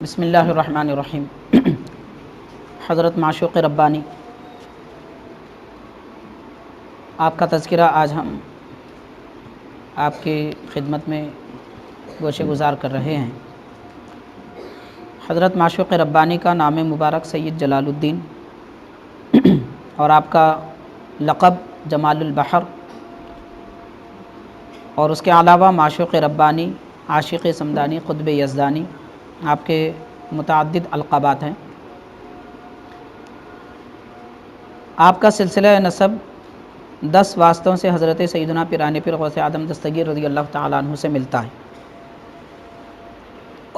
بسم اللہ الرحمن الرحیم۔ حضرت معشوق ربانی، آپ کا تذکرہ آج ہم آپ کی خدمت میں گوشِ گزار کر رہے ہیں۔ حضرت معشوق ربانی کا نام مبارک سید جلال الدین اور آپ کا لقب جمال البحر، اور اس کے علاوہ معشوق ربانی، عاشق صمدانی، قطب یزدانی، آپ کے متعدد القابات ہیں۔ آپ کا سلسلہ نسب 10 واسطوں سے حضرت سیدنا پیران پیر غوث اعظم دستگیر رضی اللہ تعالیٰ عنہ سے ملتا ہے،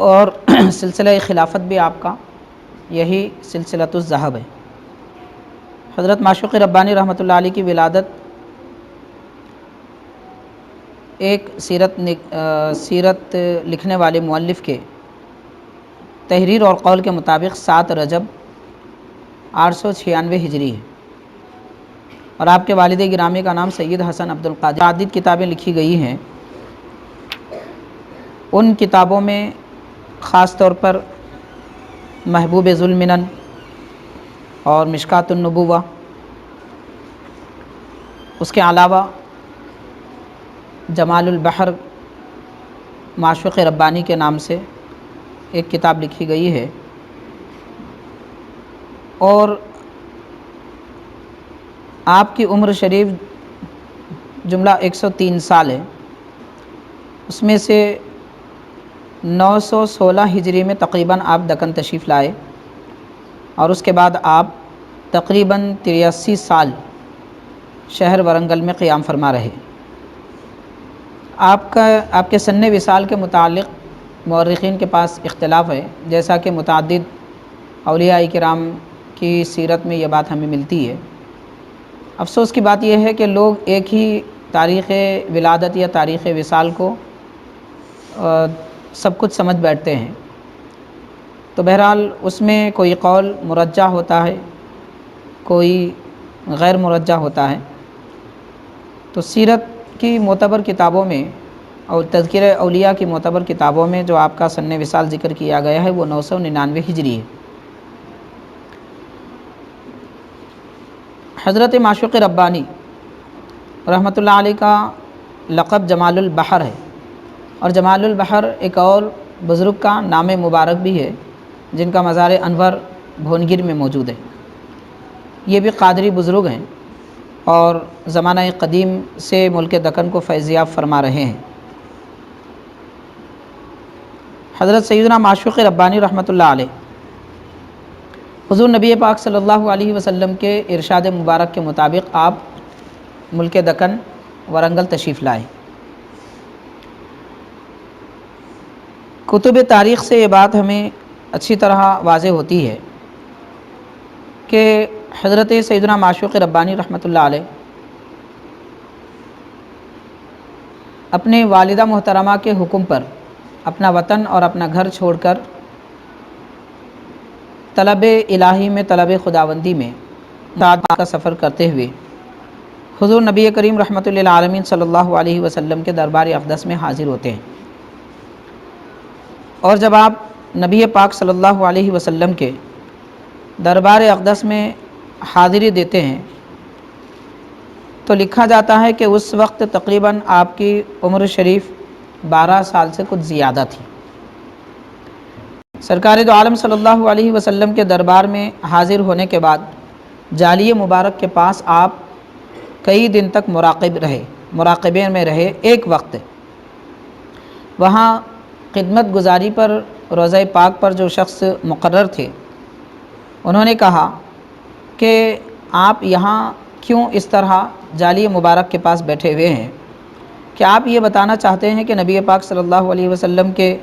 اور سلسلہ خلافت بھی آپ کا یہی سلسلۃ الذہب ہے۔ حضرت معشوق ربانی رحمۃ اللہ علیہ کی ولادت ایک سیرت لکھنے والے مؤلف کے تحریر اور قول کے مطابق 7 رجب 896 ہجری ہے، اور آپ کے والد گرامی کا نام سید حسن عبد القادر۔ عدد کتابیں لکھی گئی ہیں، ان کتابوں میں خاص طور پر محبوب ذوالمنن اور مشکات النبوہ، اس کے علاوہ جمال البحر معشوق ربانی کے نام سے ایک کتاب لکھی گئی ہے، اور آپ کی عمر شریف جملہ 103 سال ہے۔ اس میں سے 916 ہجری میں تقریباً آپ دکن تشریف لائے، اور اس کے بعد آپ تقریباً 83 سال شہر ورنگل میں قیام فرما رہے۔ آپ کے سن وصال کے متعلق مورخین کے پاس اختلاف ہے، جیسا کہ متعدد اولیاء کرام کی سیرت میں یہ بات ہمیں ملتی ہے۔ افسوس کی بات یہ ہے کہ لوگ ایک ہی تاریخ ولادت یا تاریخ وصال کو سب کچھ سمجھ بیٹھتے ہیں، تو بہرحال اس میں کوئی قول مرجح ہوتا ہے، کوئی غیر مرجح ہوتا ہے۔ تو سیرت کی معتبر کتابوں میں اور تذکرہ اولیاء کی معتبر کتابوں میں جو آپ کا سن وصال ذکر کیا گیا ہے وہ 999 ہجری ہے۔ حضرت معشوق ربانی رحمۃ اللہ علیہ کا لقب جمال البحر ہے، اور جمال البحر ایک اور بزرگ کا نام مبارک بھی ہے جن کا مزار انور بھونگیر میں موجود ہے۔ یہ بھی قادری بزرگ ہیں اور زمانہ قدیم سے ملک دکن کو فیضیاب فرما رہے ہیں۔ حضرت سیدنا معشوق ربانی رحمۃ اللہ علیہ حضور نبی پاک صلی اللہ علیہ وسلم کے ارشاد مبارک کے مطابق آپ ملک دکن ورنگل تشریف لائے۔ کتب تاریخ سے یہ بات ہمیں اچھی طرح واضح ہوتی ہے کہ حضرت سیدنا معشوق ربانی رحمۃ اللہ علیہ اپنے والدہ محترمہ کے حکم پر اپنا وطن اور اپنا گھر چھوڑ کر طلب الہی میں، طلب خداوندی میں کا سفر کرتے ہوئے حضور نبی کریم رحمۃ للعالمین صلی اللہ علیہ وسلم کے دربار اقدس میں حاضر ہوتے ہیں، اور جب آپ نبی پاک صلی اللہ علیہ وسلم کے دربار اقدس میں حاضری دیتے ہیں تو لکھا جاتا ہے کہ اس وقت تقریباً آپ کی عمر شریف 12 سال سے کچھ زیادہ تھی۔ سرکار دو عالم صلی اللہ علیہ وسلم کے دربار میں حاضر ہونے کے بعد جالی مبارک کے پاس آپ کئی دن تک مراقبے میں رہے۔ ایک وقت وہاں خدمت گزاری پر روضہ پاک پر جو شخص مقرر تھے انہوں نے کہا کہ آپ یہاں کیوں اس طرح جالی مبارک کے پاس بیٹھے ہوئے ہیں؟ کہ آپ یہ بتانا چاہتے ہیں کہ نبی پاک صلی اللہ علیہ وسلم کے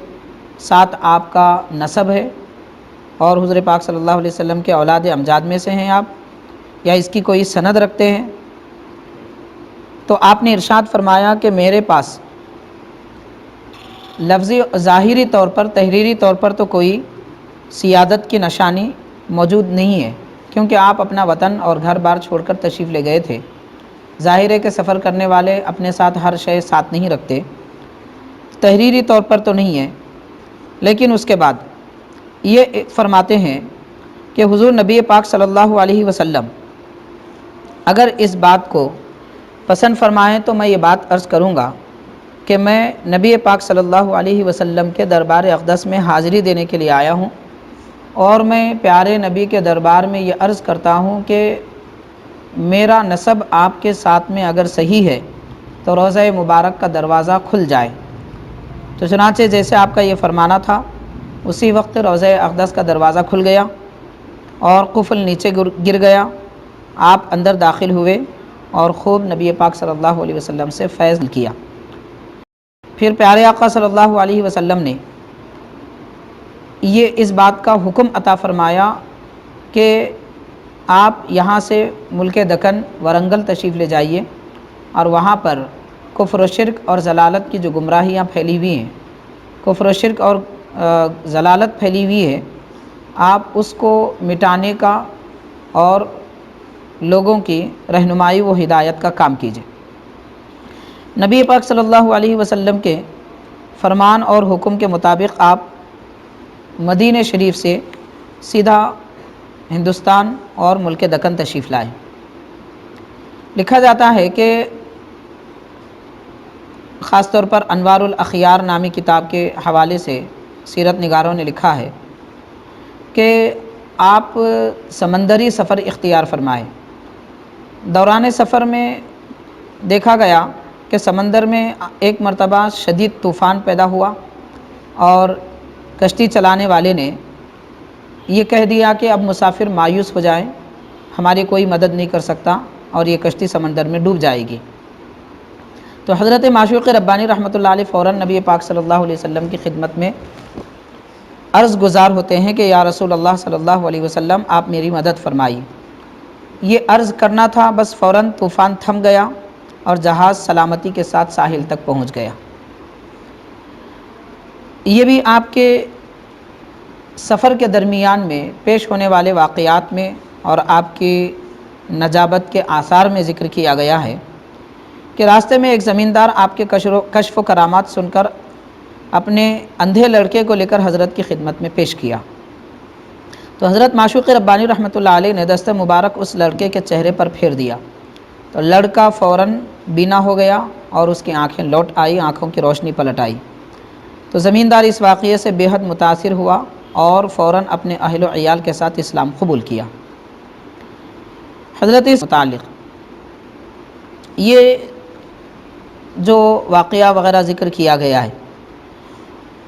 ساتھ آپ کا نسب ہے اور حضور پاک صلی اللہ علیہ وسلم کے اولاد امجاد میں سے ہیں آپ، یا اس کی کوئی سند رکھتے ہیں؟ تو آپ نے ارشاد فرمایا کہ میرے پاس لفظی ظاہری طور پر، تحریری طور پر تو کوئی سیادت کی نشانی موجود نہیں ہے، کیونکہ آپ اپنا وطن اور گھر بار چھوڑ کر تشریف لے گئے تھے۔ ظاہر ہے کہ سفر کرنے والے اپنے ساتھ ہر شے ساتھ نہیں رکھتے، تحریری طور پر تو نہیں ہے، لیکن اس کے بعد یہ فرماتے ہیں کہ حضور نبی پاک صلی اللہ علیہ وسلم اگر اس بات کو پسند فرمائیں تو میں یہ بات عرض کروں گا کہ میں نبی پاک صلی اللہ علیہ وسلم کے دربار اقدس میں حاضری دینے کے لیے آیا ہوں، اور میں پیارے نبی کے دربار میں یہ عرض کرتا ہوں کہ میرا نسب آپ کے ساتھ میں اگر صحیح ہے تو روضہ مبارک کا دروازہ کھل جائے۔ تو چنانچہ جیسے آپ کا یہ فرمانا تھا اسی وقت روضہ اقدس کا دروازہ کھل گیا اور قفل نیچے گر گیا، آپ اندر داخل ہوئے اور خوب نبی پاک صلی اللہ علیہ وسلم سے فیض کیا۔ پھر پیارے آقا صلی اللہ علیہ وسلم نے یہ اس بات کا حکم عطا فرمایا کہ آپ یہاں سے ملک دکن ورنگل تشریف لے جائیے، اور وہاں پر کفر و شرک اور ضلالت کی جو گمراہیاں پھیلی ہوئی ہیں، کفر و شرک اور ضلالت پھیلی ہوئی ہے، آپ اس کو مٹانے کا اور لوگوں کی رہنمائی و ہدایت کا کام کیجیے۔ نبی پاک صلی اللہ علیہ وسلم کے فرمان اور حکم کے مطابق آپ مدینہ شریف سے سیدھا ہندوستان اور ملک دکن تشریف لائے۔ لکھا جاتا ہے کہ خاص طور پر انوار الاخیار نامی کتاب کے حوالے سے سیرت نگاروں نے لکھا ہے کہ آپ سمندری سفر اختیار فرمائے۔ دوران سفر میں دیکھا گیا کہ سمندر میں ایک مرتبہ شدید طوفان پیدا ہوا، اور کشتی چلانے والے نے یہ کہہ دیا کہ اب مسافر مایوس ہو جائیں، ہماری کوئی مدد نہیں کر سکتا اور یہ کشتی سمندر میں ڈوب جائے گی۔ تو حضرت معشوق ربانی رحمۃ اللہ علیہ فوراً نبی پاک صلی اللہ علیہ وسلم کی خدمت میں عرض گزار ہوتے ہیں کہ یا رسول اللہ صلی اللہ علیہ وسلم آپ میری مدد فرمائیے۔ یہ عرض کرنا تھا، بس فوراً طوفان تھم گیا اور جہاز سلامتی کے ساتھ ساحل تک پہنچ گیا۔ یہ بھی آپ کے سفر کے درمیان میں پیش ہونے والے واقعات میں اور آپ کی نجابت کے آثار میں ذکر کیا گیا ہے کہ راستے میں ایک زمیندار آپ کے کشف و کرامات سن کر اپنے اندھے لڑکے کو لے کر حضرت کی خدمت میں پیش کیا۔ تو حضرت معشوق ربانی رحمۃ اللہ علیہ نے دست مبارک اس لڑکے کے چہرے پر پھیر دیا، تو لڑکا فوراً بینا ہو گیا اور اس کی آنکھیں لوٹ آئی، آنکھوں کی روشنی پلٹ آئی۔ تو زمیندار اس واقعے سے بے حد متاثر ہوا اور فوراً اپنے اہل و عیال کے ساتھ اسلام قبول کیا۔ حضرت اس متعلق یہ جو واقعہ وغیرہ ذکر کیا گیا ہے،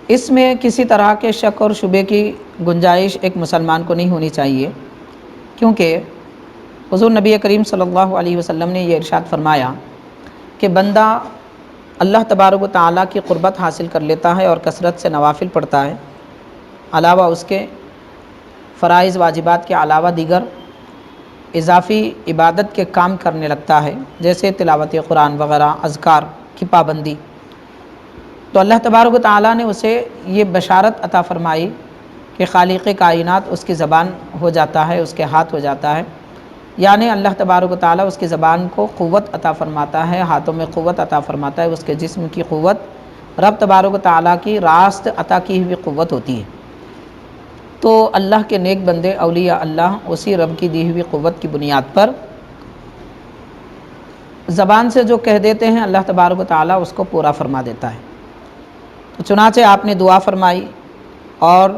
اس میں کسی طرح کے شک اور شبے کی گنجائش ایک مسلمان کو نہیں ہونی چاہیے، کیونکہ حضور نبی کریم صلی اللہ علیہ وسلم نے یہ ارشاد فرمایا کہ بندہ اللہ تبارک و تعالیٰ کی قربت حاصل کر لیتا ہے اور کثرت سے نوافل پڑھتا ہے، علاوہ اس کے فرائض واجبات کے علاوہ دیگر اضافی عبادت کے کام کرنے لگتا ہے، جیسے تلاوت قرآن وغیرہ، اذکار کی پابندی۔ تو اللہ تبارک و تعالیٰ نے اسے یہ بشارت عطا فرمائی کہ خالق کائنات اس کی زبان ہو جاتا ہے، اس کے ہاتھ ہو جاتا ہے، یعنی اللہ تبارک و تعالیٰ اس کی زبان کو قوت عطا فرماتا ہے، ہاتھوں میں قوت عطا فرماتا ہے، اس کے جسم کی قوت رب تبارک و تعالیٰ کی راست عطا کی ہوئی قوت ہوتی ہے۔ تو اللہ کے نیک بندے اولیاء اللہ اسی رب کی دی ہوئی قوت کی بنیاد پر زبان سے جو کہہ دیتے ہیں اللہ تبارک و تعالیٰ اس کو پورا فرما دیتا ہے۔ تو چنانچہ آپ نے دعا فرمائی اور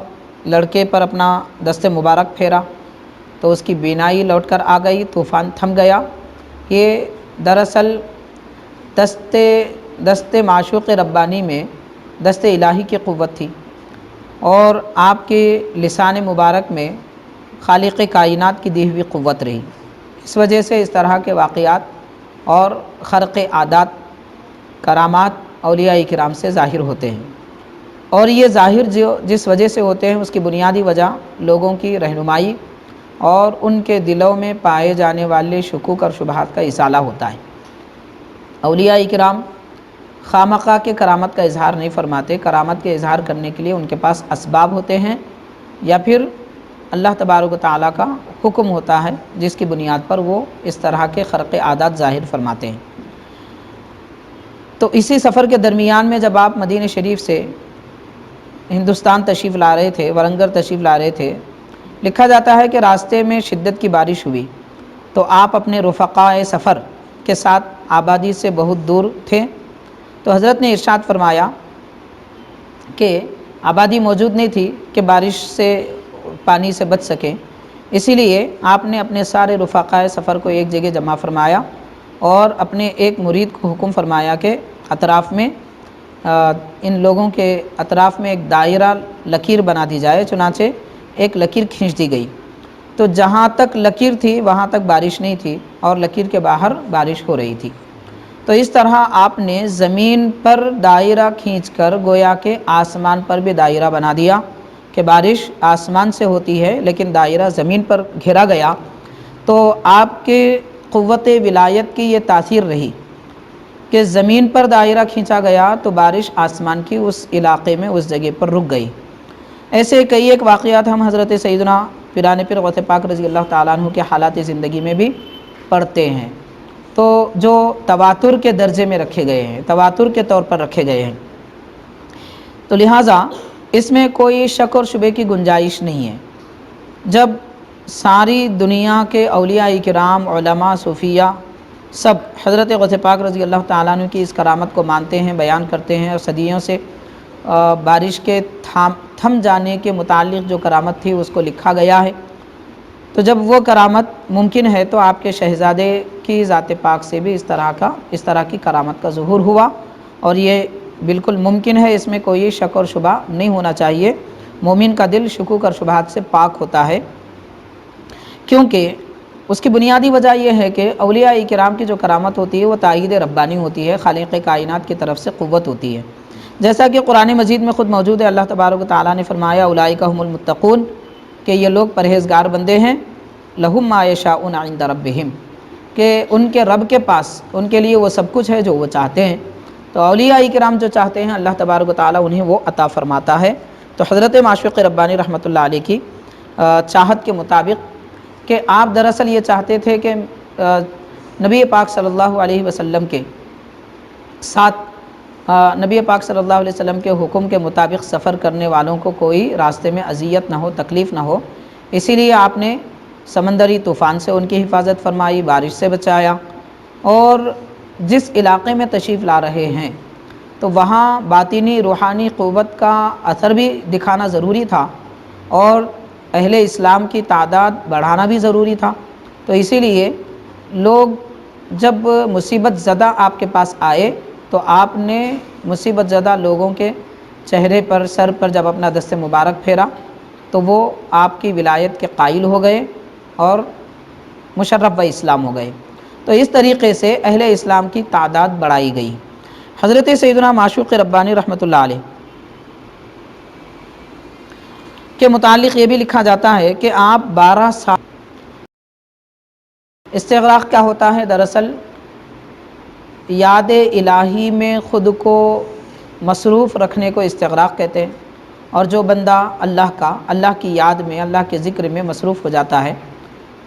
لڑکے پر اپنا دست مبارک پھیرا تو اس کی بینائی لوٹ کر آ گئی، طوفان تھم گیا۔ یہ دراصل دست معشوق ربانی میں دست الہی کی قوت تھی، اور آپ کے لسان مبارک میں خالق کائنات کی دی ہوئی قوت رہی۔ اس وجہ سے اس طرح کے واقعات اور خرق عادات، کرامات اولیاء کرام سے ظاہر ہوتے ہیں، اور یہ ظاہر جس وجہ سے ہوتے ہیں اس کی بنیادی وجہ لوگوں کی رہنمائی اور ان کے دلوں میں پائے جانے والے شکوک اور شبہات کا ازالہ ہوتا ہے۔ اولیاء کرام خامخواہ کے کرامت کا اظہار نہیں فرماتے، کرامت کے اظہار کرنے کے لیے ان کے پاس اسباب ہوتے ہیں، یا پھر اللہ تبارک و تعالیٰ کا حکم ہوتا ہے جس کی بنیاد پر وہ اس طرح کے خرق عادات ظاہر فرماتے ہیں۔ تو اسی سفر کے درمیان میں جب آپ مدینہ شریف سے ہندوستان تشریف لا رہے تھے، ورنگل تشریف لا رہے تھے، لکھا جاتا ہے کہ راستے میں شدت کی بارش ہوئی تو آپ اپنے رفقائے سفر کے ساتھ آبادی سے بہت دور تھے، تو حضرت نے ارشاد فرمایا کہ آبادی موجود نہیں تھی کہ بارش سے پانی سے بچ سکیں، اسی لیے آپ نے اپنے سارے رفقائے سفر کو ایک جگہ جمع فرمایا اور اپنے ایک مرید کو حکم فرمایا کہ اطراف میں ان لوگوں کے اطراف میں ایک دائرہ لکیر بنا دی جائے۔ چنانچہ ایک لکیر کھینچ دی گئی، تو جہاں تک لکیر تھی وہاں تک بارش نہیں تھی اور لکیر کے باہر بارش ہو رہی تھی۔ تو اس طرح آپ نے زمین پر دائرہ کھینچ کر گویا کہ آسمان پر بھی دائرہ بنا دیا کہ بارش آسمان سے ہوتی ہے لیکن دائرہ زمین پر گھیرا گیا۔ تو آپ کے قوت ولایت کی یہ تاثیر رہی کہ زمین پر دائرہ کھینچا گیا تو بارش آسمان کی اس علاقے میں اس جگہ پر رک گئی۔ ایسے کئی ایک واقعات ہم حضرت سیدنا پیران پیر غوث پاک رضی اللہ تعالیٰ عنہ کے حالات زندگی میں بھی پڑھتے ہیں، تو جو تواتر کے درجے میں رکھے گئے ہیں، تواتر کے طور پر رکھے گئے ہیں، تو لہٰذا اس میں کوئی شک اور شبے کی گنجائش نہیں ہے۔ جب ساری دنیا کے اولیاء کرام، علماء، صوفیہ سب حضرت غوث پاک رضی اللہ تعالیٰ عنہ کی اس کرامت کو مانتے ہیں، بیان کرتے ہیں، اور صدیوں سے بارش کے تھم جانے کے متعلق جو کرامت تھی اس کو لکھا گیا ہے، تو جب وہ کرامت ممکن ہے تو آپ کے شہزادے کی ذات پاک سے بھی اس طرح کی کرامت کا ظہور ہوا، اور یہ بالکل ممکن ہے، اس میں کوئی شک اور شبہ نہیں ہونا چاہیے۔ مومن کا دل شکوک اور شبہات سے پاک ہوتا ہے، کیونکہ اس کی بنیادی وجہ یہ ہے کہ اولیاء کرام کی جو کرامت ہوتی ہے وہ تائید ربانی ہوتی ہے، خالق کائنات کی طرف سے قوت ہوتی ہے، جیسا کہ قرآن مجید میں خود موجود ہے۔ اللہ تبارک و تعالیٰ نے فرمایا اولئک ھم المتقون، کہ یہ لوگ پرہیزگار بندے ہیں، لہم ما یشاؤون عند ربہم، کہ ان کے رب کے پاس ان کے لیے وہ سب کچھ ہے جو وہ چاہتے ہیں۔ تو اولیاء کرام جو چاہتے ہیں اللہ تبارک و تعالیٰ انہیں وہ عطا فرماتا ہے۔ تو حضرت معشوق ربانی رحمۃ اللہ علیہ کی چاہت کے مطابق کہ آپ دراصل یہ چاہتے تھے کہ نبی پاک صلی اللہ علیہ وسلم کے ساتھ نبی پاک صلی اللہ علیہ وسلم کے حکم کے مطابق سفر کرنے والوں کو کوئی راستے میں اذیت نہ ہو، تکلیف نہ ہو، اسی لیے آپ نے سمندری طوفان سے ان کی حفاظت فرمائی، بارش سے بچایا، اور جس علاقے میں تشریف لا رہے ہیں تو وہاں باطنی روحانی قوت کا اثر بھی دکھانا ضروری تھا، اور اہل اسلام کی تعداد بڑھانا بھی ضروری تھا۔ تو اسی لیے لوگ جب مصیبت زدہ آپ کے پاس آئے تو آپ نے مصیبت زدہ لوگوں کے چہرے پر، سر پر جب اپنا دست مبارک پھیرا تو وہ آپ کی ولایت کے قائل ہو گئے اور مشرف و اسلام ہو گئے۔ تو اس طریقے سے اہل اسلام کی تعداد بڑھائی گئی۔ حضرت سیدنا معشوق ربانی رحمۃ اللہ علیہ کے متعلق یہ بھی لکھا جاتا ہے کہ آپ 12 سال استغراق کیا ہوتا ہے؟ دراصل یاد الہی میں خود کو مصروف رکھنے کو استغراق کہتے ہیں، اور جو بندہ اللہ کی یاد میں، اللہ کے ذکر میں مصروف ہو جاتا ہے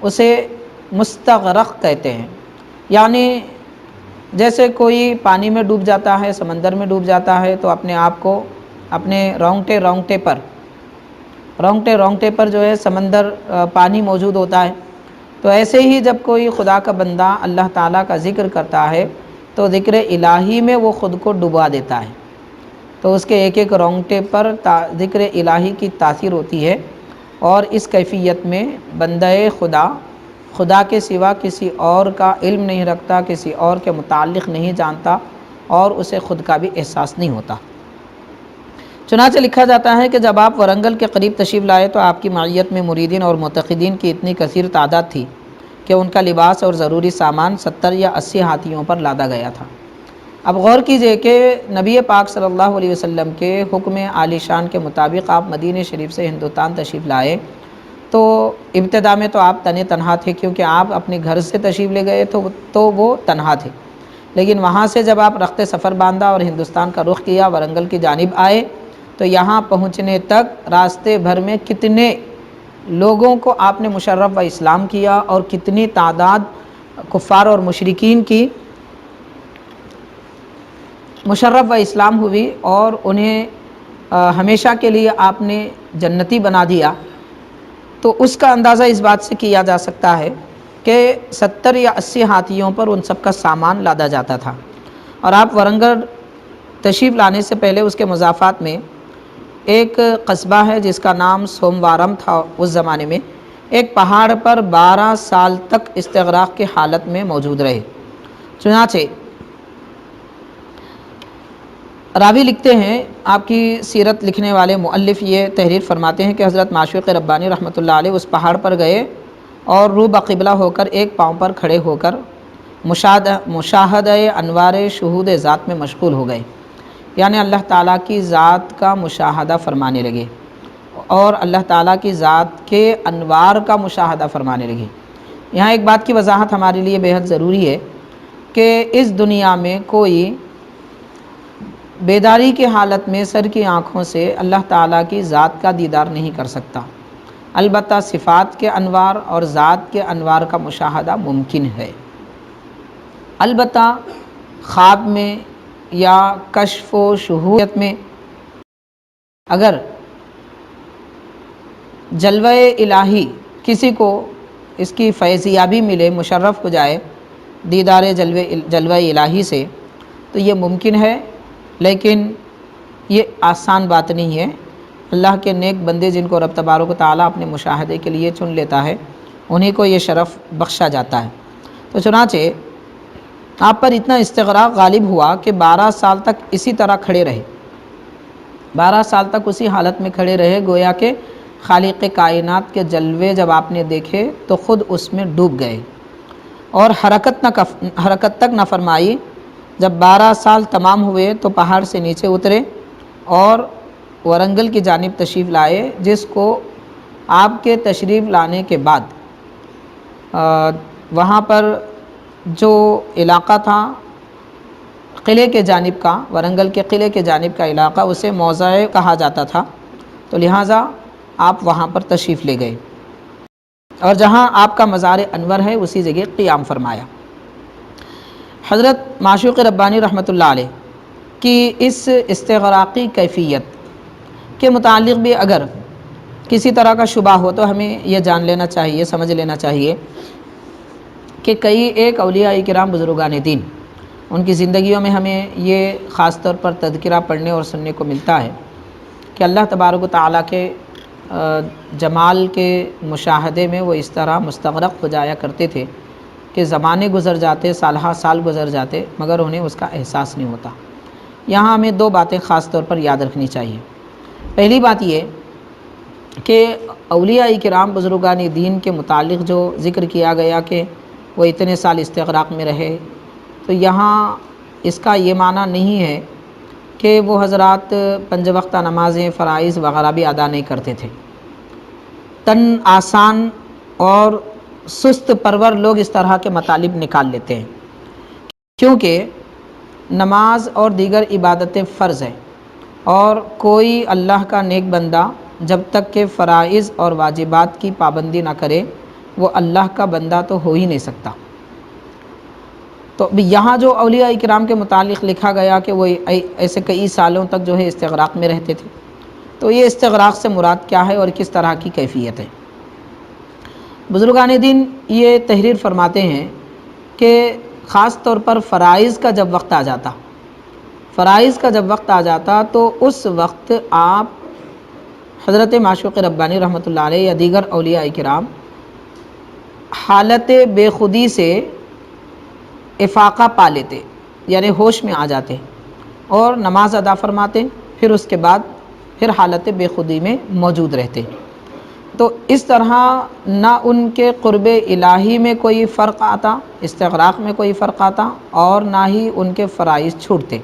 اسے مستغرق کہتے ہیں۔ یعنی جیسے کوئی پانی میں ڈوب جاتا ہے، سمندر میں ڈوب جاتا ہے تو اپنے آپ کو اپنے رونگٹے پر جو ہے سمندر پانی موجود ہوتا ہے، تو ایسے ہی جب کوئی خدا کا بندہ اللہ تعالیٰ کا ذکر کرتا ہے تو ذکر الہی میں وہ خود کو ڈبا دیتا ہے، تو اس کے ایک ایک رونگٹے پر ذکر الہی کی تاثیر ہوتی ہے، اور اس کیفیت میں بندہ خدا کے سوا کسی اور کا علم نہیں رکھتا، کسی اور کے متعلق نہیں جانتا، اور اسے خود کا بھی احساس نہیں ہوتا۔ چنانچہ لکھا جاتا ہے کہ جب آپ ورنگل کے قریب تشریف لائے تو آپ کی معیت میں مریدین اور معتقدین کی اتنی کثیر تعداد تھی کہ ان کا لباس اور ضروری سامان 70 یا 80 ہاتھیوں پر لادا گیا تھا۔ اب غور کیجئے کہ نبی پاک صلی اللہ علیہ وسلم کے حکم عالی شان کے مطابق آپ مدینہ شریف سے ہندوستان تشریف لائے، تو ابتدا میں تو آپ تنہا تھے، کیونکہ آپ اپنے گھر سے تشریف لے گئے تو وہ تنہا تھے، لیکن وہاں سے جب آپ رخت سفر باندھا اور ہندوستان کا رخ کیا، ورنگل کی جانب آئے، تو یہاں پہنچنے تک راستے بھر میں کتنے لوگوں کو آپ نے مشرف و اسلام کیا، اور کتنی تعداد کفار اور مشرکین کی مشرف و اسلام ہوئی، اور انہیں ہمیشہ کے لیے آپ نے جنتی بنا دیا، تو اس کا اندازہ اس بات سے کیا جا سکتا ہے کہ 70 یا 80 ہاتھیوں پر ان سب کا سامان لادا جاتا تھا، اور آپ ورنگل تشریف لانے سے پہلے اس کے مضافات میں ایک قصبہ ہے جس کا نام سوموارم تھا، اس زمانے میں ایک پہاڑ پر 12 سال تک استغراق کی حالت میں موجود رہے۔ چنانچہ راوی لکھتے ہیں، آپ کی سیرت لکھنے والے مؤلف یہ تحریر فرماتے ہیں کہ حضرت معشوق ربانی رحمۃ اللہ علیہ اس پہاڑ پر گئے اور رو بقبلہ ہو کر ایک پاؤں پر کھڑے ہو کر مشاہدہ انوار شہود ذات میں مشغول ہو گئے، یعنی اللہ تعالیٰ کی ذات کا مشاہدہ فرمانے لگے اور اللہ تعالیٰ کی ذات کے انوار کا مشاہدہ فرمانے لگے۔ یہاں ایک بات کی وضاحت ہمارے لیے بے حد ضروری ہے کہ اس دنیا میں کوئی بیداری کی حالت میں سر کی آنکھوں سے اللہ تعالیٰ کی ذات کا دیدار نہیں کر سکتا، البتہ صفات کے انوار اور ذات کے انوار کا مشاہدہ ممکن ہے۔ البتہ خواب میں یا کشف و شہوت میں اگر جلوہ الہی کسی کو اس کی فیضیابی ملے، مشرف ہو جائے دیدار جلوہ الہی سے، تو یہ ممکن ہے، لیکن یہ آسان بات نہیں ہے۔ اللہ کے نیک بندے جن کو رب تبارک و تعالیٰ اپنے مشاہدے کے لیے چن لیتا ہے، انہی کو یہ شرف بخشا جاتا ہے۔ تو چنانچہ آپ پر اتنا استغراق غالب ہوا کہ 12 سال تک اسی طرح کھڑے رہے، 12 سال تک اسی حالت میں کھڑے رہے، گویا کہ خالق کائنات کے جلوے جب آپ نے دیکھے تو خود اس میں ڈوب گئے اور حرکت تک نہ فرمائی۔ جب 12 سال تمام ہوئے تو پہاڑ سے نیچے اترے اور ورنگل کی جانب تشریف لائے، جس کو آپ کے تشریف لانے کے بعد وہاں پر جو علاقہ تھا قلعے کے جانب کا، ورنگل کے قلعے کے جانب کا علاقہ، اسے موضع کہا جاتا تھا، تو لہٰذا آپ وہاں پر تشریف لے گئے اور جہاں آپ کا مزار انور ہے اسی جگہ قیام فرمایا۔ حضرت معشوق ربانی رحمۃ اللہ علیہ کی اس استغراقی کیفیت کے متعلق بھی اگر کسی طرح کا شبہ ہو تو ہمیں یہ جان لینا چاہیے، سمجھ لینا چاہیے کہ کئی ایک اولیاء کرام بزرگان دین، ان کی زندگیوں میں ہمیں یہ خاص طور پر تذکرہ پڑھنے اور سننے کو ملتا ہے کہ اللہ تبارک و تعالیٰ کے جمال کے مشاہدے میں وہ اس طرح مستغرق ہو جایا کرتے تھے کہ زمانے گزر جاتے، سالہ سال گزر جاتے، مگر انہیں اس کا احساس نہیں ہوتا۔ یہاں ہمیں 2 باتیں خاص طور پر یاد رکھنی چاہیے۔ پہلی بات یہ کہ اولیاء کرام بزرگان دین کے متعلق جو ذکر کیا گیا کہ وہ اتنے سال استغراق میں رہے، تو یہاں اس کا یہ معنی نہیں ہے کہ وہ حضرات 5 وقتہ نمازیں، فرائض وغیرہ بھی ادا نہیں کرتے تھے۔ تن آسان اور سست پرور لوگ اس طرح کے مطالب نکال لیتے ہیں، کیونکہ نماز اور دیگر عبادتیں فرض ہیں، اور کوئی اللہ کا نیک بندہ جب تک کہ فرائض اور واجبات کی پابندی نہ کرے وہ اللہ کا بندہ تو ہو ہی نہیں سکتا۔ تو یہاں جو اولیاء کرام کے متعلق لکھا گیا کہ وہ ایسے کئی سالوں تک جو ہے استغراق میں رہتے تھے، تو یہ استغراق سے مراد کیا ہے اور کس طرح کی کیفیت ہے؟ بزرگان دین یہ تحریر فرماتے ہیں کہ خاص طور پر فرائض کا جب وقت آ جاتا تو اس وقت آپ حضرت معشوق ربانی رحمۃ اللہ علیہ یا دیگر اولیاء کرام حالت بے خودی سے افاقہ پا لیتے، یعنی ہوش میں آ جاتے اور نماز ادا فرماتے، پھر اس کے بعد پھر حالت بے خودی میں موجود رہتے۔ تو اس طرح نہ ان کے قرب الہی میں کوئی فرق آتا، استغراق میں کوئی فرق آتا، اور نہ ہی ان کے فرائض چھوٹتے،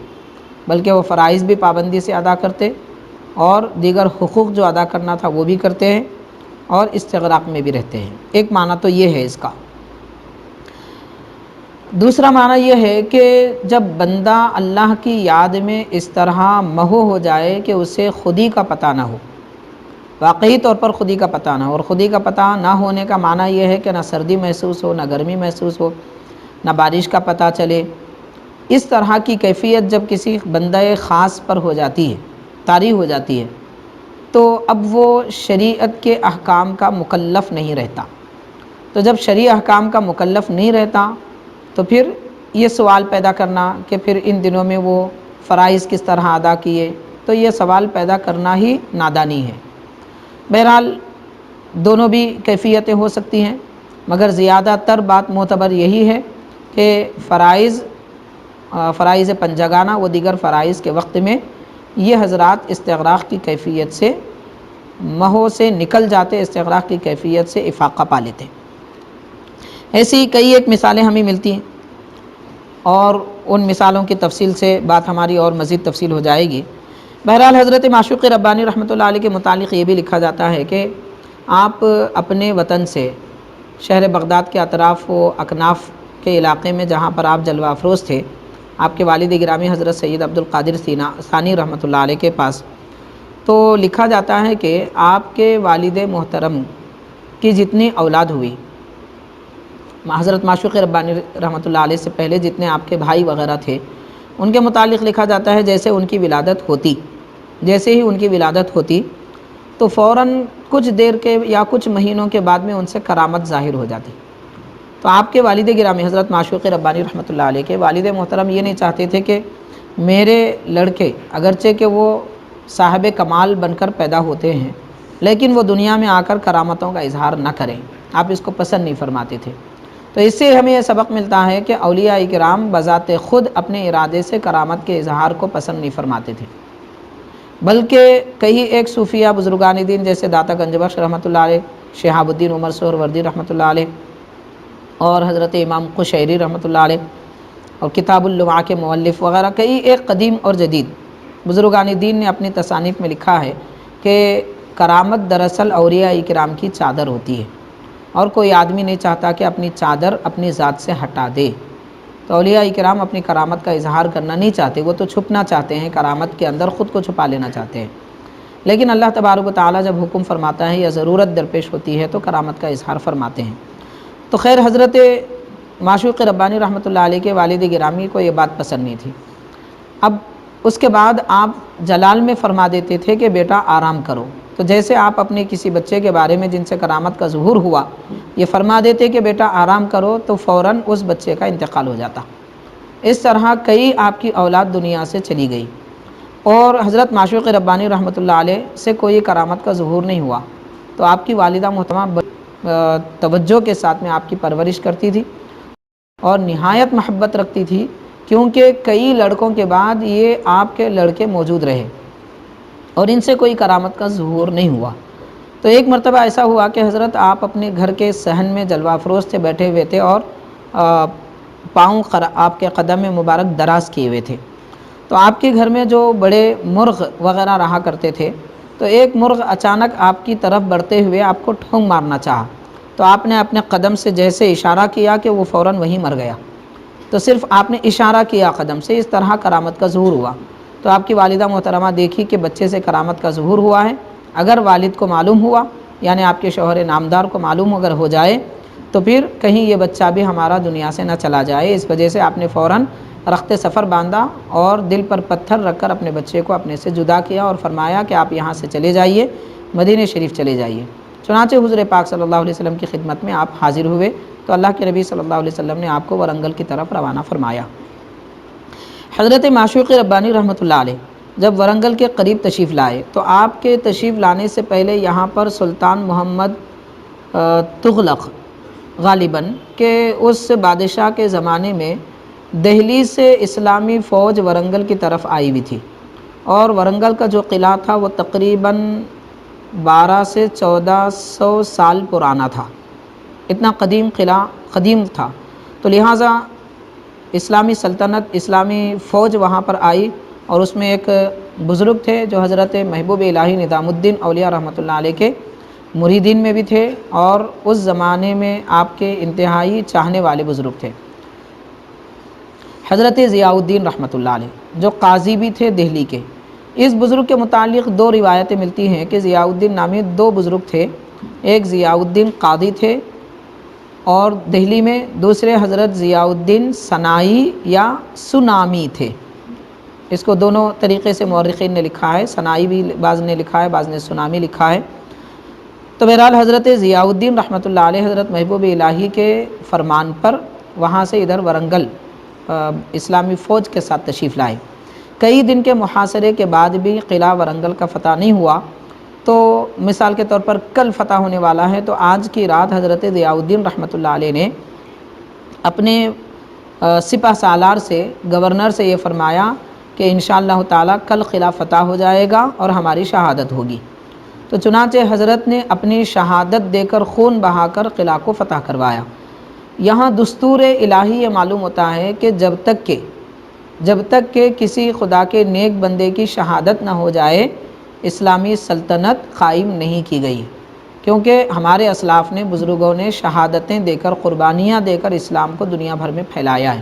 بلکہ وہ فرائض بھی پابندی سے ادا کرتے اور دیگر حقوق جو ادا کرنا تھا وہ بھی کرتے ہیں اور استغراق میں بھی رہتے ہیں۔ ایک معنی تو یہ ہے اس کا۔ دوسرا معنی یہ ہے کہ جب بندہ اللہ کی یاد میں اس طرح مہو ہو جائے کہ اسے خودی کا پتہ نہ ہو، واقعی طور پر خودی کا پتہ نہ ہو، اور خودی کا پتہ نہ ہونے کا معنی یہ ہے کہ نہ سردی محسوس ہو، نہ گرمی محسوس ہو، نہ بارش کا پتہ چلے، اس طرح کی کیفیت جب کسی بندہ خاص پر ہو جاتی ہے طاری ہو جاتی ہے تو اب وہ شریعت کے احکام کا مکلف نہیں رہتا۔ تو جب شرعی احکام کا مکلف نہیں رہتا تو پھر یہ سوال پیدا کرنا کہ پھر ان دنوں میں وہ فرائض کس طرح ادا کیے، تو یہ سوال پیدا کرنا ہی نادانی ہے۔ بہرحال دونوں بھی کیفیتیں ہو سکتی ہیں، مگر زیادہ تر بات معتبر یہی ہے کہ فرائض پنجگانہ و دیگر فرائض کے وقت میں یہ حضرات استغراق کی کیفیت سے محو سے نکل جاتے، استغراق کی کیفیت سے افاقہ پا لیتے۔ ایسی کئی ایک مثالیں ہمیں ملتی ہیں، اور ان مثالوں کی تفصیل سے بات ہماری اور مزید تفصیل ہو جائے گی۔ بہرحال حضرت معشوق ربانی رحمۃ اللہ علیہ کے متعلق یہ بھی لکھا جاتا ہے کہ آپ اپنے وطن سے شہر بغداد کے اطراف و اکناف کے علاقے میں جہاں پر آپ جلوہ افروز تھے، آپ کے والد گرامی حضرت سید عبد القادر ثانی رحمۃ اللہ علیہ کے پاس، تو لکھا جاتا ہے کہ آپ کے والد محترم کی جتنی اولاد ہوئی، حضرت معشوق ربانی رحمۃ اللہ علیہ سے پہلے جتنے آپ کے بھائی وغیرہ تھے، ان کے متعلق لکھا جاتا ہے جیسے ان کی ولادت ہوتی تو فوراً کچھ دیر کے یا کچھ مہینوں کے بعد میں ان سے کرامت ظاہر ہو جاتی۔ تو آپ کے والد گرامی حضرت معشوق ربانی رحمۃ اللہ علیہ کے والد محترم یہ نہیں چاہتے تھے کہ میرے لڑکے اگرچہ کہ وہ صاحب کمال بن کر پیدا ہوتے ہیں لیکن وہ دنیا میں آ کر کرامتوں کا اظہار نہ کریں، آپ اس کو پسند نہیں فرماتے تھے۔ تو اس سے ہمیں یہ سبق ملتا ہے کہ اولیاء کرام بذات خود اپنے ارادے سے کرامت کے اظہار کو پسند نہیں فرماتے تھے، بلکہ کئی ایک صوفیہ بزرگان دین جیسے داتا گنج بخش رحمۃ اللہ علیہ، شہاب الدین عمر سہروردی رحمۃ اللہ علیہ، اور حضرت امام قشیری رحمۃ اللہ علیہ، اور کتاب اللمعہ کے مؤلف وغیرہ کئی ایک قدیم اور جدید بزرگان دین نے اپنی تصانیف میں لکھا ہے کہ کرامت دراصل اولیاء کرام کی چادر ہوتی ہے، اور کوئی آدمی نہیں چاہتا کہ اپنی چادر اپنی ذات سے ہٹا دے۔ تو اولیاء کرام اپنی کرامت کا اظہار کرنا نہیں چاہتے، وہ تو چھپنا چاہتے ہیں، کرامت کے اندر خود کو چھپا لینا چاہتے ہیں، لیکن اللہ تبارک و تعالیٰ جب حکم فرماتا ہے یا ضرورت درپیش ہوتی ہے تو کرامت کا اظہار فرماتے ہیں۔ تو خیر حضرت معشوق ربانی رحمۃ اللہ علیہ کے والد گرامی کو یہ بات پسند نہیں تھی۔ اب اس کے بعد آپ جلال میں فرما دیتے تھے کہ بیٹا آرام کرو، تو جیسے آپ اپنے کسی بچے کے بارے میں جن سے کرامت کا ظہور ہوا یہ فرما دیتے کہ بیٹا آرام کرو تو فوراً اس بچے کا انتقال ہو جاتا۔ اس طرح کئی آپ کی اولاد دنیا سے چلی گئی، اور حضرت معشوق ربانی رحمۃ اللہ علیہ سے کوئی کرامت کا ظہور نہیں ہوا۔ تو آپ کی والدہ محترمہ توجہ کے ساتھ میں آپ کی پرورش کرتی تھی اور نہایت محبت رکھتی تھی، کیونکہ کئی لڑکوں کے بعد یہ آپ کے لڑکے موجود رہے اور ان سے کوئی کرامت کا ظہور نہیں ہوا۔ تو ایک مرتبہ ایسا ہوا کہ حضرت آپ اپنے گھر کے صحن میں جلوہ افروز سے بیٹھے ہوئے تھے اور پاؤں آپ کے قدم مبارک دراز کیے ہوئے تھے۔ تو آپ کے گھر میں جو بڑے مرغ وغیرہ رہا کرتے تھے، تو ایک مرغ اچانک آپ کی طرف بڑھتے ہوئے آپ کو ٹھونگ مارنا چاہا، تو آپ نے اپنے قدم سے جیسے اشارہ کیا کہ وہ فوراً وہیں مر گیا۔ تو صرف آپ نے اشارہ کیا قدم سے، اس طرح کرامت کا ظہور ہوا۔ تو آپ کی والدہ محترمہ دیکھی کہ بچے سے کرامت کا ظہور ہوا ہے، اگر والد کو معلوم ہوا یعنی آپ کے شوہر نامدار کو معلوم اگر ہو جائے تو پھر کہیں یہ بچہ بھی ہمارا دنیا سے نہ چلا جائے، اس وجہ سے آپ نے فوراً رخت سفر باندھا اور دل پر پتھر رکھ کر اپنے بچے کو اپنے سے جدا کیا اور فرمایا کہ آپ یہاں سے چلے جائیے، مدینہ شریف چلے جائیے۔ چنانچہ حضور پاک صلی اللہ علیہ وسلم کی خدمت میں آپ حاضر ہوئے تو اللہ کے نبی صلی اللہ علیہ وسلم نے آپ کو ورنگل کی طرف روانہ فرمایا۔ حضرت معشوق ربانی رحمۃ اللہ علیہ جب ورنگل کے قریب تشریف لائے تو آپ کے تشریف لانے سے پہلے یہاں پر سلطان محمد تغلق غالباً کہ اس بادشاہ کے زمانے میں دہلی سے اسلامی فوج ورنگل کی طرف آئی ہوئی تھی، اور ورنگل کا جو قلعہ تھا وہ تقریباً 12 سے 1400 سال پرانا تھا، اتنا قدیم قلعہ قدیم تھا۔ تو لہٰذا اسلامی سلطنت اسلامی فوج وہاں پر آئی، اور اس میں ایک بزرگ تھے جو حضرت محبوب الہی نظام الدین اولیاء رحمۃ اللہ علیہ کے مریدین میں بھی تھے، اور اس زمانے میں آپ کے انتہائی چاہنے والے بزرگ تھے، حضرت ضیاء الدین رحمۃ اللہ علیہ جو قاضی بھی تھے دہلی کے۔ اس بزرگ کے متعلق دو روایتیں ملتی ہیں کہ ضیاء الدین نامی دو بزرگ تھے، ایک ضیاء الدین قاضی تھے اور دہلی میں، دوسرے حضرت ضیاء الدین سنائی یا سنامی تھے۔ اس کو دونوں طریقے سے مورخین نے لکھا ہے، ثنائی بھی بعض نے لکھا ہے، بعض نے سنامی لکھا ہے۔ تو بہرحال حضرت ضیاء الدین رحمۃ اللہ علیہ حضرت محبوب الہی کے فرمان پر وہاں سے ادھر ورنگل اسلامی فوج کے ساتھ تشریف لائے۔ کئی دن کے محاصرے کے بعد بھی قلعہ ورنگل کا فتح نہیں ہوا، تو مثال کے طور پر کل فتح ہونے والا ہے، تو آج کی رات حضرت ضیاء الدین رحمۃ اللہ علیہ نے اپنے سپہ سالار سے، گورنر سے یہ فرمایا کہ انشاءاللہ تعالیٰ کل قلعہ فتح ہو جائے گا اور ہماری شہادت ہوگی۔ تو چنانچہ حضرت نے اپنی شہادت دے کر خون بہا کر قلعہ کو فتح کروایا۔ یہاں دستور الہی یہ معلوم ہوتا ہے کہ جب تک کہ کسی خدا کے نیک بندے کی شہادت نہ ہو جائے اسلامی سلطنت قائم نہیں کی گئی، کیونکہ ہمارے اسلاف نے، بزرگوں نے شہادتیں دے کر، قربانیاں دے کر اسلام کو دنیا بھر میں پھیلایا ہے۔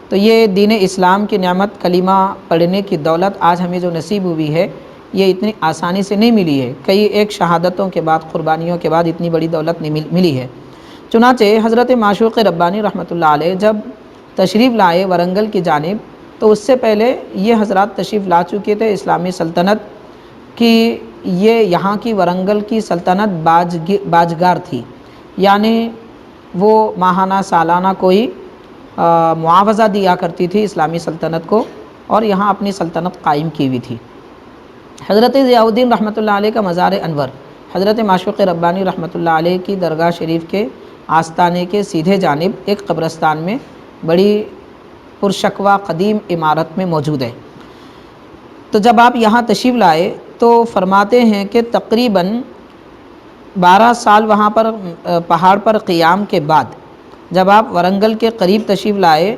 تو یہ دین اسلام کی نعمت، کلمہ پڑھنے کی دولت آج ہمیں جو نصیب ہوئی ہے، یہ اتنی آسانی سے نہیں ملی ہے، کئی ایک شہادتوں کے بعد، قربانیوں کے بعد اتنی بڑی دولت نہیں ملی ہے۔ چنانچہ حضرت معشوق ربانی رحمۃ اللہ علیہ جب تشریف لائے ورنگل کی جانب، تو اس سے پہلے یہ حضرات تشریف لا چکے تھے۔ اسلامی سلطنت کی یہ یہاں کی ورنگل کی سلطنت باجگار تھی، یعنی وہ ماہانہ سالانہ کوئی معاوضہ دیا کرتی تھی اسلامی سلطنت کو، اور یہاں اپنی سلطنت قائم کی ہوئی تھی۔ حضرت ضیاء الدین رحمۃ اللہ علیہ کا مزار انور حضرت معشوق ربانی رحمۃ اللہ علیہ کی درگاہ شریف کے آستانے کے سیدھے جانب ایک قبرستان میں بڑی پرشکوہ قدیم عمارت میں موجود ہے۔ تو جب آپ یہاں تشریف لائے تو فرماتے ہیں کہ تقریباً 12 سال وہاں پر پہاڑ پر قیام کے بعد جب آپ ورنگل کے قریب تشریف لائے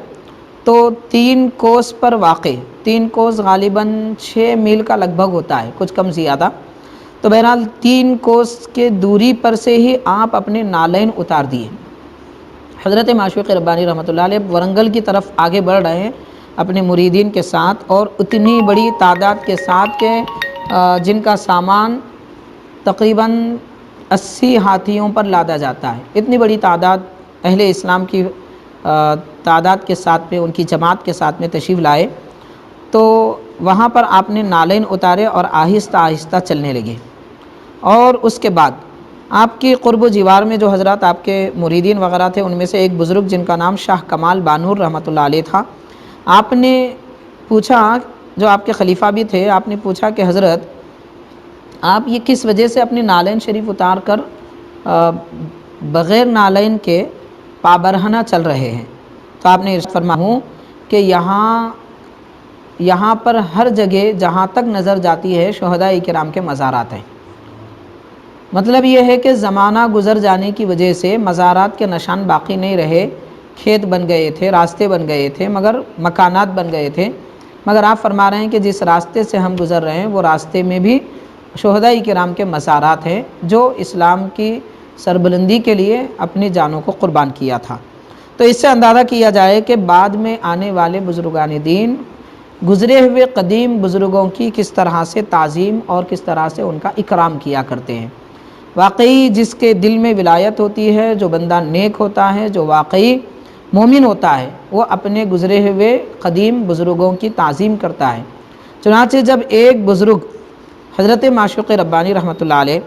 تو 3 کوس پر واقع، 3 کوس غالباً 6 میل کا لگ بھگ ہوتا ہے، کچھ کم زیادہ، تو بہرحال 3 کوس کے دوری پر سے ہی آپ اپنے نالین اتار دیے۔ حضرت معشوق ربانی رحمۃ اللہ علیہ ورنگل کی طرف آگے بڑھ رہے ہیں اپنے مریدین کے ساتھ، اور اتنی بڑی تعداد کے ساتھ کہ جن کا سامان تقریباً 80 ہاتھیوں پر لادا جاتا ہے، اتنی بڑی تعداد اہل اسلام کی تعداد کے ساتھ میں، ان کی جماعت کے ساتھ میں تشریف لائے۔ تو وہاں پر آپ نے نالین اتارے اور آہستہ آہستہ چلنے لگے، اور اس کے بعد آپ کی قرب و جوار میں جو حضرات آپ کے مریدین وغیرہ تھے، ان میں سے ایک بزرگ جن کا نام شاہ کمال بانور رحمۃ اللہ علیہ تھا، آپ نے پوچھا، جو آپ کے خلیفہ بھی تھے، آپ نے پوچھا کہ حضرت آپ یہ کس وجہ سے اپنے نالین شریف اتار کر بغیر نالین کے پابرہنہ چل رہے ہیں؟ تو آپ نے ارشاد فرمایا کہ یہاں پر ہر جگہ جہاں تک نظر جاتی ہے شہداء کرام کے مزارات ہیں۔ مطلب یہ ہے کہ زمانہ گزر جانے کی وجہ سے مزارات کے نشان باقی نہیں رہے، کھیت بن گئے تھے، راستے بن گئے تھے، مگر مکانات بن گئے تھے، مگر آپ فرما رہے ہیں کہ جس راستے سے ہم گزر رہے ہیں وہ راستے میں بھی شہداء کرام کے مزارات ہیں، جو اسلام کی سربلندی کے لیے اپنی جانوں کو قربان کیا تھا۔ تو اس سے اندازہ کیا جائے کہ بعد میں آنے والے بزرگان دین گزرے ہوئے قدیم بزرگوں کی کس طرح سے تعظیم اور کس طرح سے ان کا اکرام کیا کرتے ہیں۔ واقعی جس کے دل میں ولایت ہوتی ہے، جو بندہ نیک ہوتا ہے، جو واقعی مومن ہوتا ہے، وہ اپنے گزرے ہوئے قدیم بزرگوں کی تعظیم کرتا ہے۔ چنانچہ جب ایک بزرگ حضرت معشوق ربانی رحمۃ اللہ علیہ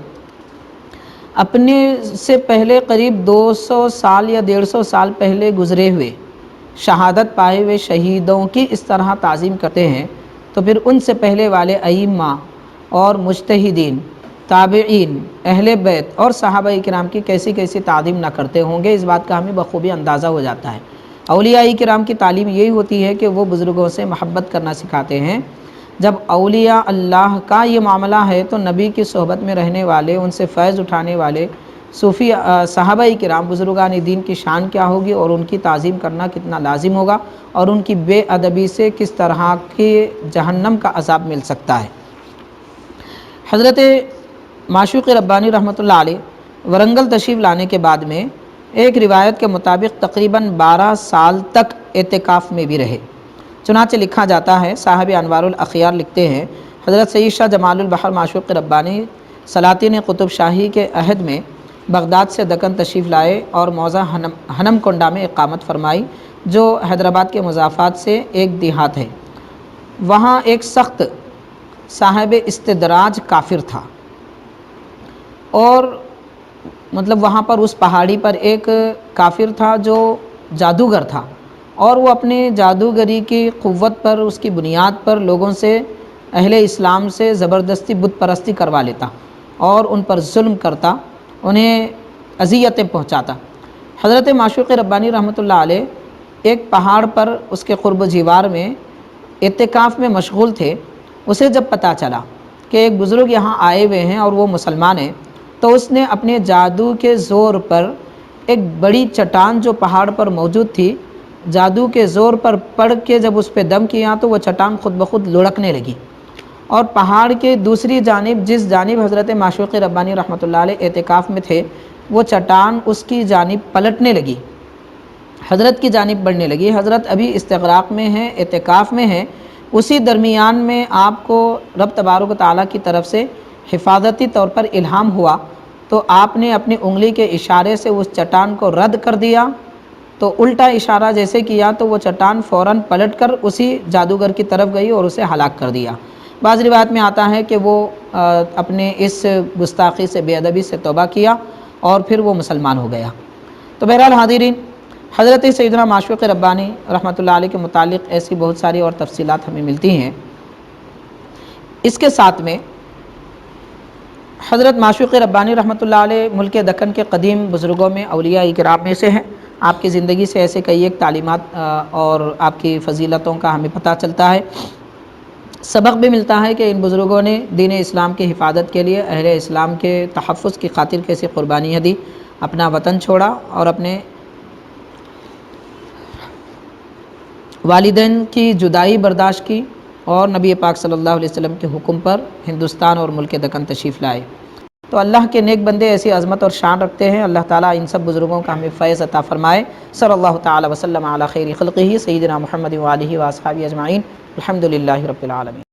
اپنے سے پہلے قریب 200 سال یا 150 سال پہلے گزرے ہوئے شہادت پائے ہوئے شہیدوں کی اس طرح تعظیم کرتے ہیں، تو پھر ان سے پہلے والے ائمہ اور مجتہدین، تابعین، اہل بیت اور صحابہ کرام کی کیسی کیسی تعظیم نہ کرتے ہوں گے، اس بات کا ہمیں بخوبی اندازہ ہو جاتا ہے۔ اولیاء کرام کی تعلیم یہی ہوتی ہے کہ وہ بزرگوں سے محبت کرنا سکھاتے ہیں۔ جب اولیاء اللہ کا یہ معاملہ ہے تو نبی کی صحبت میں رہنے والے، ان سے فیض اٹھانے والے صوفی صحابہ کرام، بزرگان دین کی شان کیا ہوگی اور ان کی تعظیم کرنا کتنا لازم ہوگا، اور ان کی بے ادبی سے کس طرح کی جہنم کا عذاب مل سکتا ہے۔ حضرت معشوق ربانی رحمۃ اللہ علیہ ورنگل تشریف لانے کے بعد میں ایک روایت کے مطابق تقریباً 12 سال تک اعتکاف میں بھی رہے۔ چنانچہ لکھا جاتا ہے، صاحب انوار الاخیار لکھتے ہیں، حضرت سید شاہ جمال البحر معشوق ربانی سلاطین قطب شاہی کے عہد میں بغداد سے دکن تشریف لائے اور موضع ہنم کنڈا میں اقامت فرمائی، جو حیدرآباد کے مضافات سے ایک دیہات ہے۔ وہاں ایک سخت صاحب استدراج کافر تھا، اور مطلب وہاں پر اس پہاڑی پر ایک کافر تھا جو جادوگر تھا، اور وہ اپنے جادوگری کی قوت پر، اس کی بنیاد پر لوگوں سے، اہل اسلام سے زبردستی بت پرستی کروا لیتا اور ان پر ظلم کرتا، انہیں اذیتیں پہنچاتا۔ حضرت معشوق ربانی رحمۃ اللہ علیہ ایک پہاڑ پر اس کے قرب و جیوار میں اعتکاف میں مشغول تھے۔ اسے جب پتہ چلا کہ ایک بزرگ یہاں آئے ہوئے ہیں اور وہ مسلمان ہیں، تو اس نے اپنے جادو کے زور پر ایک بڑی چٹان جو پہاڑ پر موجود تھی، جادو کے زور پر پڑھ کے جب اس پہ دم کیا تو وہ چٹان خود بخود لڑکنے لگی، اور پہاڑ کے دوسری جانب، جس جانب حضرت معشوق ربانی رحمۃ اللہ علیہ اعتکاف میں تھے، وہ چٹان اس کی جانب پلٹنے لگی، حضرت کی جانب بڑھنے لگی۔ حضرت ابھی استغراق میں ہیں، اعتکاف میں ہیں، اسی درمیان میں آپ کو رب تبارک و تعالیٰ کی طرف سے حفاظتی طور پر الہام ہوا، تو آپ نے اپنی انگلی کے اشارے سے اس چٹان کو رد کر دیا، تو الٹا اشارہ جیسے کیا تو وہ چٹان فوراً پلٹ کر اسی جادوگر کی طرف گئی اور اسے ہلاک کر دیا۔ بعض روایت میں آتا ہے کہ وہ اپنے اس گستاخی سے، بے ادبی سے توبہ کیا اور پھر وہ مسلمان ہو گیا۔ تو بہرحال حاضرین، حضرت سیدنا معشوق ربانی رحمۃ اللہ علیہ کے متعلق ایسی بہت ساری اور تفصیلات ہمیں ملتی ہیں۔ اس کے ساتھ میں حضرت معشوق ربانی رحمۃ اللہ علیہ ملک دکن کے قدیم بزرگوں میں، اولیاء کرام میں سے ہیں۔ آپ کی زندگی سے ایسے کئی ایک تعلیمات اور آپ کی فضیلتوں کا ہمیں پتہ چلتا ہے، سبق بھی ملتا ہے کہ ان بزرگوں نے دین اسلام کی حفاظت کے لیے، اہل اسلام کے تحفظ کی خاطر کیسی قربانیاں دی، اپنا وطن چھوڑا اور اپنے والدین کی جدائی برداشت کی، اور نبی پاک صلی اللہ علیہ وسلم کے حکم پر ہندوستان اور ملک دکن تشریف لائے۔ تو اللہ کے نیک بندے ایسی عظمت اور شان رکھتے ہیں۔ اللہ تعالیٰ ان سب بزرگوں کا ہمیں فیض عطا فرمائے۔ صلی اللہ تعالی وسلم علی خیر خلقہ سیدنا محمد و آلہ و اصحابہ اجمعین۔ الحمدللہ رب العالمین۔